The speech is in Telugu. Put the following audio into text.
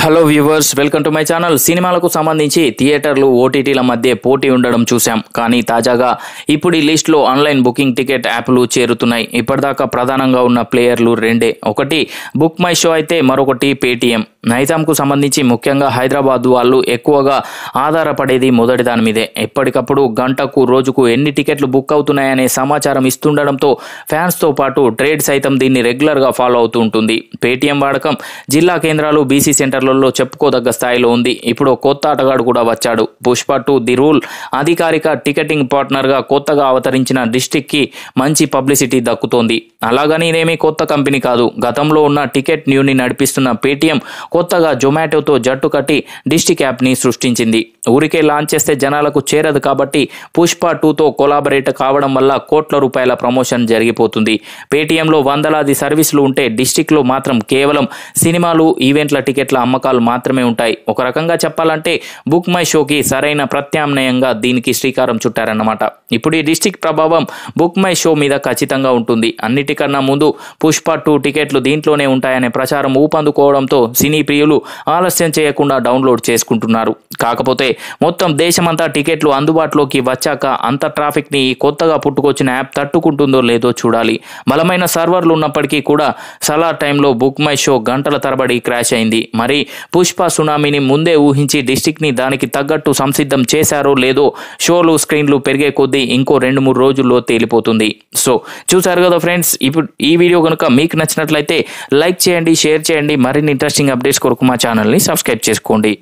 Hello viewers, welcome to my channel. సినిమాలకు సంబంధించి థియేటర్లు ఓటీటీల మధ్య పోటీ ఉండడం చూసాం. కానీ తాజాగా ఇప్పుడు ఈ లిస్టులో ఆన్లైన్ బుకింగ్ టికెట్ యాప్లు చేరుతున్నాయి. ఇప్పటిదాకా ప్రధానంగా ఉన్న ప్లేయర్లు రెండే. ఒకటి బుక్ మై షో అయితే మరొకటి పేటీఎం. నైజాంకు సంబంధించి ముఖ్యంగా హైదరాబాద్ వాళ్ళు ఎక్కువగా ఆధారపడేది మొదటి దాని మీదే. ఎప్పటికప్పుడు గంటకు రోజుకు ఎన్ని టికెట్లు బుక్ అవుతున్నాయనే సమాచారం ఇస్తుండడంతో ఫ్యాన్స్తో పాటు ట్రేడ్ సైతం దీన్ని రెగ్యులర్గా ఫాలో అవుతూ ఉంటుంది. పేటీఎం వాడకం జిల్లా కేంద్రాలు, బీసీ సెంటర్లలో చెప్పుకోదగ్గ స్థాయిలో ఉంది. ఇప్పుడు కొత్త ఆటగాడు కూడా వచ్చాడు. పుష్ప 2 ది రూల్ అధికారిక టికెటింగ్ పార్ట్నర్గా కొత్తగా అవతరించిన డిస్ట్రిక్ట్కి మంచి పబ్లిసిటీ దక్కుతోంది. అలాగని ఇదేమీ కొత్త కంపెనీ కాదు. గతంలో ఉన్న టికెట్ న్యూని నడిపిస్తున్న పేటీఎం కొత్తగా జొమాటోతో జట్టు కట్టి డిస్ట్రిక్ట్ యాప్ని సృష్టించింది. ఊరికే లాంచ్ చేస్తే జనాలకు చేరదు కాబట్టి పుష్ప 2తో కొలాబరేట్ కావడం వల్ల కోట్ల రూపాయల ప్రమోషన్ జరిగిపోతుంది. పేటీఎంలో వందలాది సర్వీసులు ఉంటే డిస్ట్రిక్ట్లో మాత్రం కేవలం సినిమాలు, ఈవెంట్ల టికెట్ల అమ్మకాలు మాత్రమే ఉంటాయి. ఒక రకంగా చెప్పాలంటే బుక్ మై షోకి సరైన ప్రత్యామ్నాయంగా దీనికి శ్రీకారం చుట్టారన్నమాట. ఇప్పుడు ఈ డిస్ట్రిక్ట్ ప్రభావం బుక్ మై షో మీద ఖచ్చితంగా ఉంటుంది. అన్నిటికన్నా ముందు పుష్ప 2 టికెట్లు దీంట్లోనే ఉంటాయనే ప్రచారం ఊపందుకోవడంతో సినీ ప్రియులు ఆలస్యం చేయకుండా డౌన్లోడ్ చేసుకుంటున్నారు. కాకపోతే మొత్తం దేశమంతా టికెట్లు అందుబాటులోకి వచ్చాక అంత ట్రాఫిక్ని ఈ కొత్తగా పుట్టుకొచ్చిన యాప్ తట్టుకుంటుందో లేదో చూడాలి. బలమైన సర్వర్లు ఉన్నప్పటికీ కూడా సలార్ టైంలో బుక్ మై షో గంటల తరబడి క్రాష్ అయింది. మరి పుష్ప సునామీని ముందే ఊహించి డిస్ట్రిక్ట్ని దానికి తగ్గట్టు సంసిద్ధం చేశారో లేదో షోలు, స్క్రీన్లు పెరిగే కొద్దీ ఇంకో 2-3 రోజుల్లో తేలిపోతుంది. సో చూసారు కదా ఫ్రెండ్స్, ఇప్పుడు ఈ వీడియో కనుక మీకు నచ్చినట్లయితే లైక్ చేయండి, షేర్ చేయండి. మరిన్ని ఇంట్రెస్టింగ్ అప్డేట్స్ కొరకు మా ఛానల్ని సబ్స్క్రైబ్ చేసుకోండి.